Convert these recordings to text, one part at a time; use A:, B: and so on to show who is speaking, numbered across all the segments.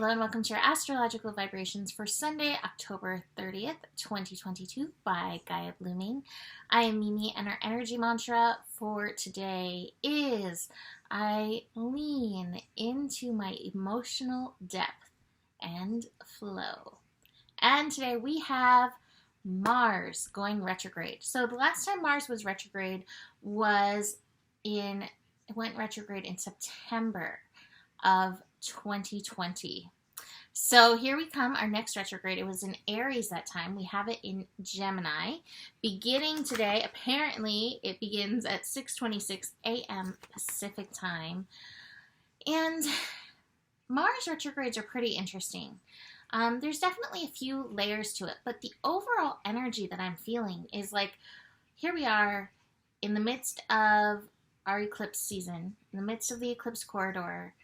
A: Hello and welcome to your astrological vibrations for Sunday, October 30th, 2022 by Gaia Blooming. I am Mimi and our energy mantra for today is I lean into my emotional depth and flow. And today we have Mars going retrograde. So the last time Mars was retrograde it went retrograde in September of 2020. So here we come, our next retrograde. It was in Aries that time. We have it in Gemini. Beginning today, apparently it begins at 6:26 a.m. Pacific time. And Mars retrogrades are pretty interesting. There's definitely a few layers to it, but the overall energy that I'm feeling is like, here we are in the midst of our eclipse season, in the midst of the eclipse corridor.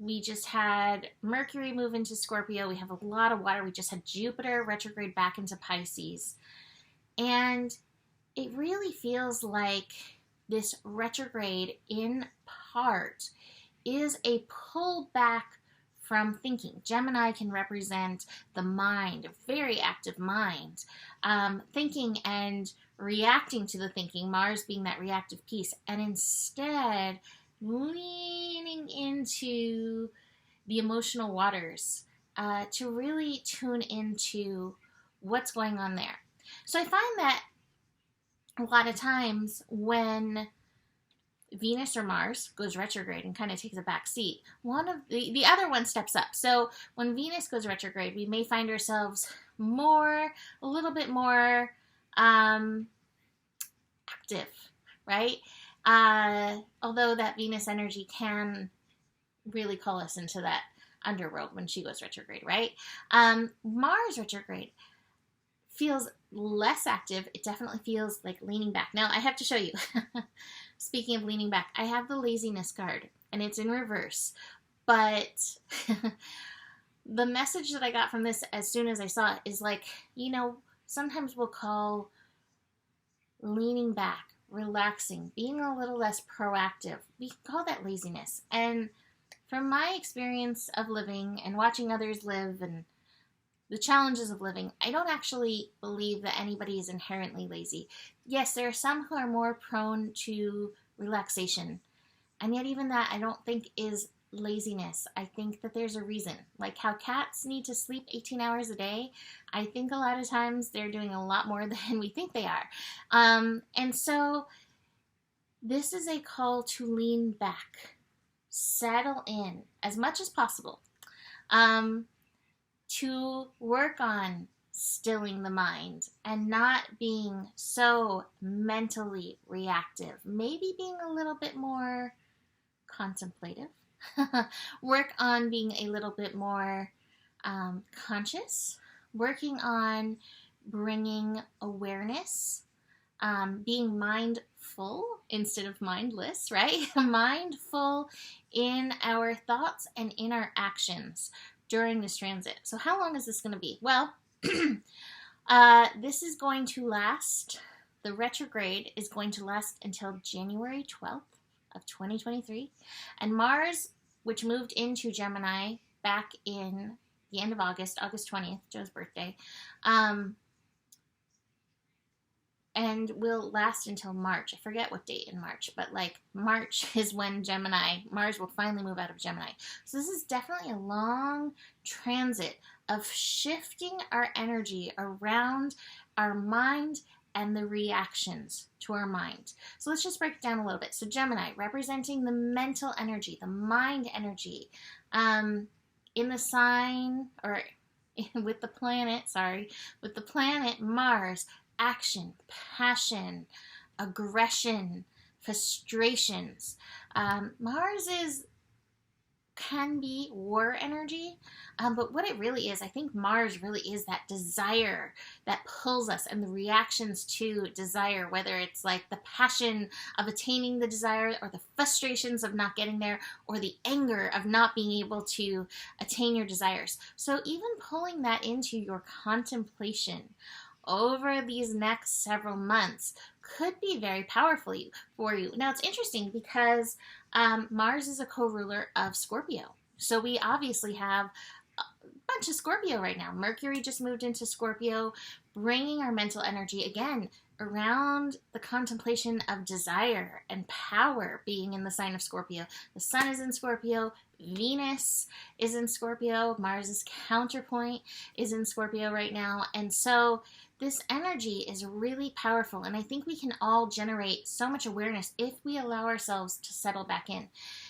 A: We just had Mercury move into Scorpio. We have a lot of water. We just had Jupiter retrograde back into Pisces. And it really feels like this retrograde in part is a pullback from thinking. Gemini can represent the mind, a very active mind, thinking and reacting to the thinking, Mars being that reactive piece, and instead leaning into the emotional waters to really tune into what's going on there. So I find that a lot of times when Venus or Mars goes retrograde and kind of takes a back seat, one of the other one steps up. So when Venus goes retrograde, we may find ourselves a little bit more active, right? Although that Venus energy can really call us into that underworld when she goes retrograde, right? Mars retrograde feels less active. It definitely feels like leaning back. Now, I have to show you. Speaking of leaning back, I have the laziness card, and it's in reverse. But the message that I got from this as soon as I saw it is like, sometimes we'll call leaning back, relaxing, being a little less proactive. We call that laziness. And from my experience of living and watching others live and the challenges of living, I don't actually believe that anybody is inherently lazy. Yes, there are some who are more prone to relaxation. And yet even that I don't think is laziness. I think that there's a reason. Like how cats need to sleep 18 hours a day, I think a lot of times they're doing a lot more than we think they are. And so this is a call to lean back, settle in as much as possible, to work on stilling the mind and not being so mentally reactive, maybe being a little bit more contemplative. Work on being a little bit more conscious, working on bringing awareness, being mindful instead of mindless, right? Mindful in our thoughts and in our actions during this transit. So how long is this going to be? Well, this is going to last, the retrograde is going to last until January 12th. Of 2023, and Mars, which moved into Gemini back in the end of August 20th, Joe's birthday, and will last until March. I forget what date in March, but like March is when Mars will finally move out of Gemini. So this is definitely a long transit of shifting our energy around our mind and the reactions to our mind. So let's just break it down a little bit. So Gemini, representing the mental energy, the mind energy, in the sign, or with the planet Mars, action, passion, aggression, frustrations. Mars can be war energy, but what it really is, I think Mars really is that desire that pulls us and the reactions to desire, whether it's like the passion of attaining the desire or the frustrations of not getting there or the anger of not being able to attain your desires. So even pulling that into your contemplation over these next several months could be very powerful for you. Now, it's interesting because Mars is a co-ruler of Scorpio. So we obviously have a bunch of Scorpio right now. Mercury just moved into Scorpio, bringing our mental energy again around the contemplation of desire and power being in the sign of Scorpio. The sun is in Scorpio, Venus is in Scorpio, Mars's counterpoint is in Scorpio right now. And so this energy is really powerful. And I think we can all generate so much awareness if we allow ourselves to settle back in.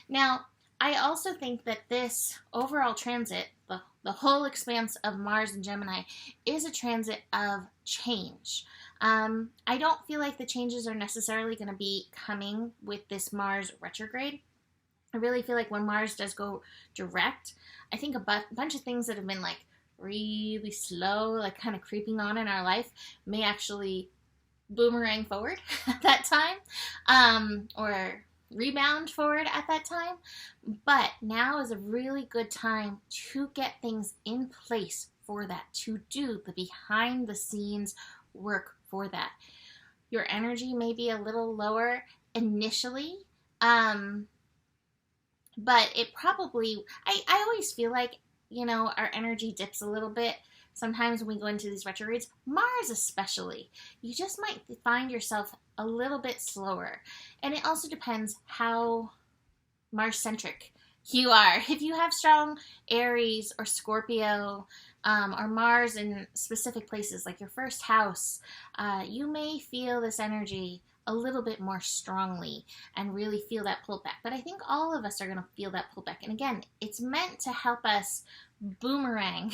A: Now, I also think that this overall transit, the whole expanse of Mars and Gemini, is a transit of change. I don't feel like the changes are necessarily going to be coming with this Mars retrograde. I really feel like when Mars does go direct, I think a bunch of things that have been like really slow, like kind of creeping on in our life, may actually boomerang forward at that time, or rebound forward at that time. But now is a really good time to get things in place for that, to do the behind the scenes work for that. Your energy may be a little lower initially, but it probably, I always feel like, our energy dips a little bit sometimes when we go into these retrogrades. Mars especially, you just might find yourself a little bit slower. And it also depends how Mars-centric you are. If you have strong Aries or Scorpio, or Mars in specific places like your first house, you may feel this energy a little bit more strongly and really feel that pullback. But I think all of us are going to feel that pullback. And again, it's meant to help us boomerang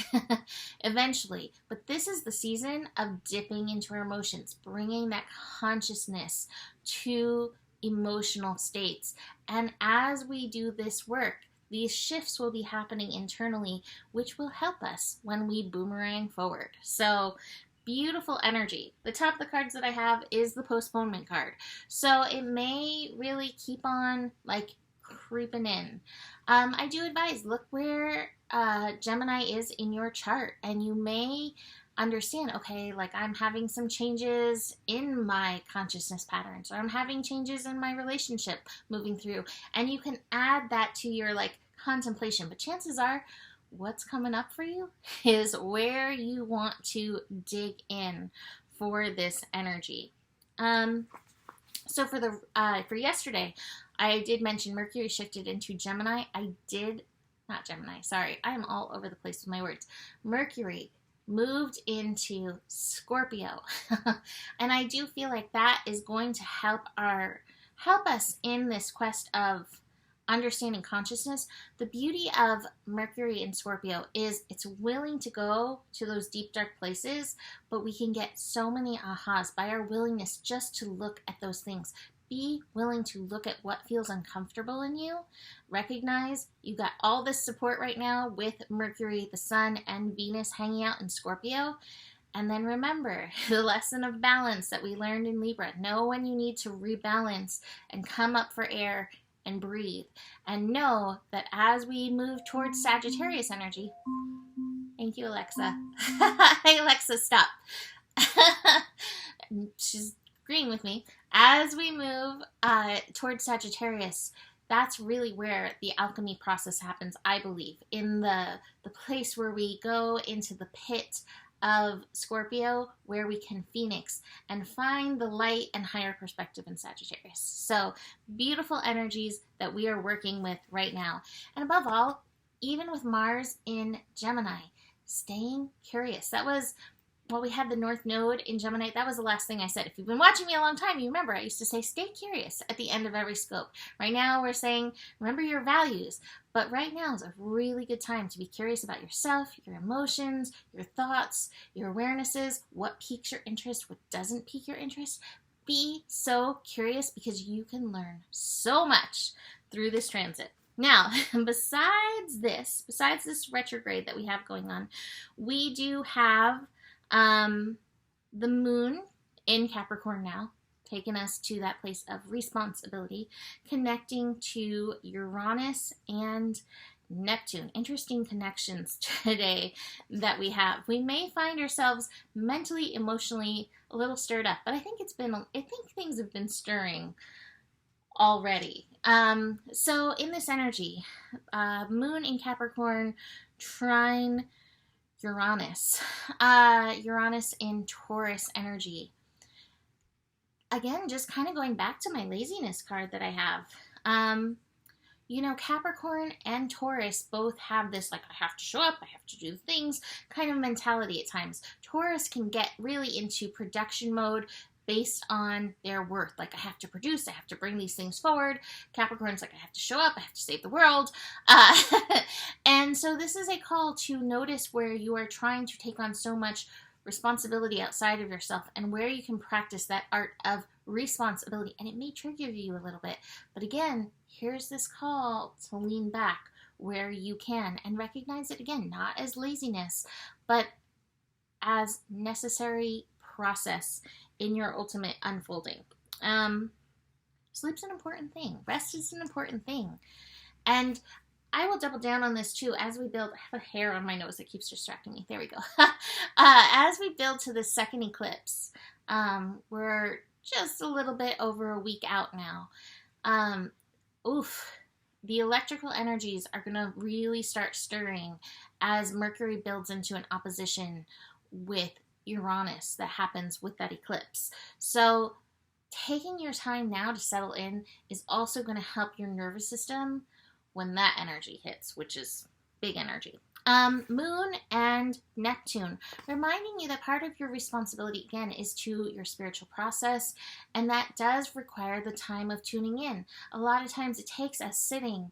A: eventually. But this is the season of dipping into our emotions, bringing that consciousness to emotional states. And as we do this work, these shifts will be happening internally, which will help us when we boomerang forward. So beautiful energy. The top of the cards that I have is the postponement card. So it may really keep on like creeping in. I do advise, look where Gemini is in your chart, and you may understand, okay, like I'm having some changes in my consciousness patterns, or I'm having changes in my relationship moving through, and you can add that to your like contemplation. But chances are what's coming up for you is where you want to dig in for this energy. So for yesterday, I did mention Mercury shifted into Gemini. Not Gemini, sorry. I am all over the place with my words. Mercury moved into Scorpio. And I do feel like that is going to help us in this quest of understanding consciousness. The beauty of Mercury in Scorpio is it's willing to go to those deep, dark places, but we can get so many ahas by our willingness just to look at those things. Be willing to look at what feels uncomfortable in you. Recognize you got all this support right now with Mercury, the Sun, and Venus hanging out in Scorpio. And then remember the lesson of balance that we learned in Libra. Know when you need to rebalance and come up for air and breathe. And know that as we move towards Sagittarius energy, thank you, Alexa. Hey, Alexa, stop. She's agreeing with me. As we move towards Sagittarius, that's really where the alchemy process happens, I believe, in the place where we go into the pit of Scorpio, where we can phoenix and find the light and higher perspective in Sagittarius. So beautiful energies that we are working with right now. And above all, even with Mars in Gemini, staying curious. That was, well, we had the North Node in Gemini. That was the last thing I said. If you've been watching me a long time, you remember I used to say, stay curious at the end of every scope. Right now we're saying, remember your values. But right now is a really good time to be curious about yourself, your emotions, your thoughts, your awarenesses, what piques your interest, what doesn't pique your interest. Be so curious because you can learn so much through this transit. Now, besides this retrograde that we have going on, we do have the moon in Capricorn now, taking us to that place of responsibility, connecting to Uranus and Neptune. Interesting connections today that we have. We may find ourselves mentally, emotionally a little stirred up, but I think things have been stirring already. So in this energy, Moon in Capricorn, trine Uranus. Uranus in Taurus energy. Again, just kind of going back to my laziness card that I have. You know, Capricorn and Taurus both have this, like, I have to show up, I have to do things kind of mentality at times. Taurus can get really into production mode based on their worth. Like, I have to produce, I have to bring these things forward. Capricorn's like, I have to show up, I have to save the world. And so this is a call to notice where you are trying to take on so much responsibility outside of yourself and where you can practice that art of responsibility. And it may trigger you a little bit, but again, here's this call to lean back where you can and recognize it again, not as laziness, but as necessary process in your ultimate unfolding. Sleep's an important thing. Rest is an important thing. And I will double down on this too as we build. I have a hair on my nose that keeps distracting me. There we go. As we build to the second eclipse, we're just a little bit over a week out now. The electrical energies are going to really start stirring as Mercury builds into an opposition with Uranus that happens with that eclipse. So taking your time now to settle in is also going to help your nervous system when that energy hits, which is big energy. Moon and Neptune, reminding you that part of your responsibility, again, is to your spiritual process, and that does require the time of tuning in. A lot of times it takes us sitting,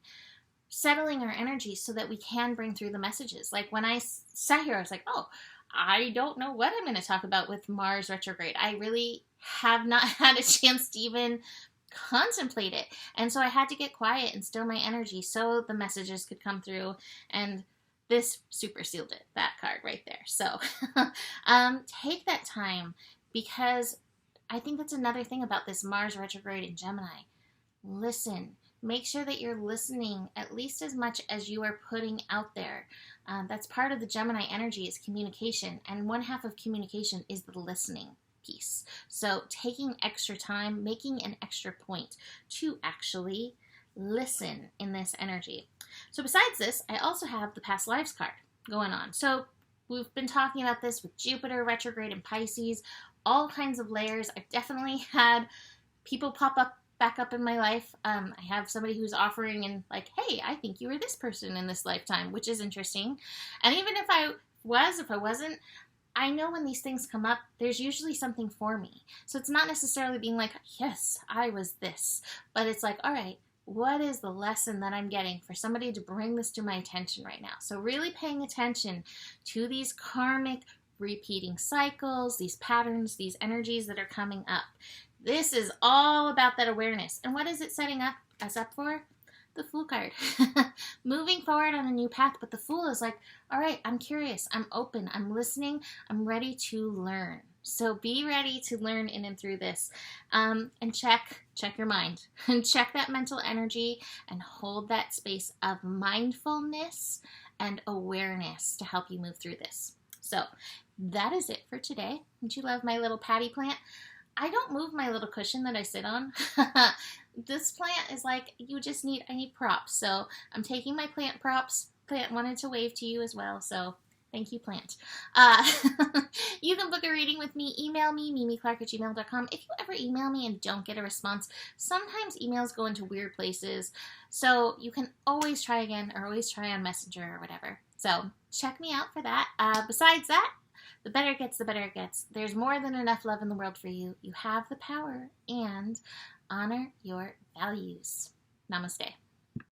A: settling our energy so that we can bring through the messages. Like when I sat here, I was like, oh, I don't know what I'm going to talk about with Mars retrograde. I really have not had a chance to even contemplate it. And so I had to get quiet and still my energy so the messages could come through, and this super sealed it, that card right there. So take that time, because I think that's another thing about this Mars retrograde in Gemini. Listen. Make sure that you're listening at least as much as you are putting out there. That's part of the Gemini energy, is communication. And one half of communication is the listening piece. So taking extra time, making an extra point to actually listen in this energy. So besides this, I also have the past lives card going on. So we've been talking about this with Jupiter retrograde in Pisces, all kinds of layers. I've definitely had people pop up back up in my life. I have somebody who's offering and like, hey, I think you were this person in this lifetime, which is interesting. And even if I wasn't, I know when these things come up, there's usually something for me. So it's not necessarily being like, yes, I was this, but it's like, all right, what is the lesson that I'm getting for somebody to bring this to my attention right now? So really paying attention to these karmic repeating cycles, these patterns, these energies that are coming up. This is all about that awareness. And what is it setting us up for? The Fool card. Moving forward on a new path, but the Fool is like, all right, I'm curious, I'm open, I'm listening, I'm ready to learn. So be ready to learn in and through this. And check your mind. And check that mental energy and hold that space of mindfulness and awareness to help you move through this. So that is it for today. Don't you love my little patty plant? I don't move my little cushion that I sit on. This plant is like, I need props. So I'm taking my plant props. Plant wanted to wave to you as well. So thank you, plant. You can book a reading with me. Email me, mimiclark@gmail.com. If you ever email me and don't get a response, sometimes emails go into weird places. So you can always try again, or always try on Messenger or whatever. So check me out for that. Besides that, the better it gets, the better it gets. There's more than enough love in the world for you. You have the power, and honor your values. Namaste.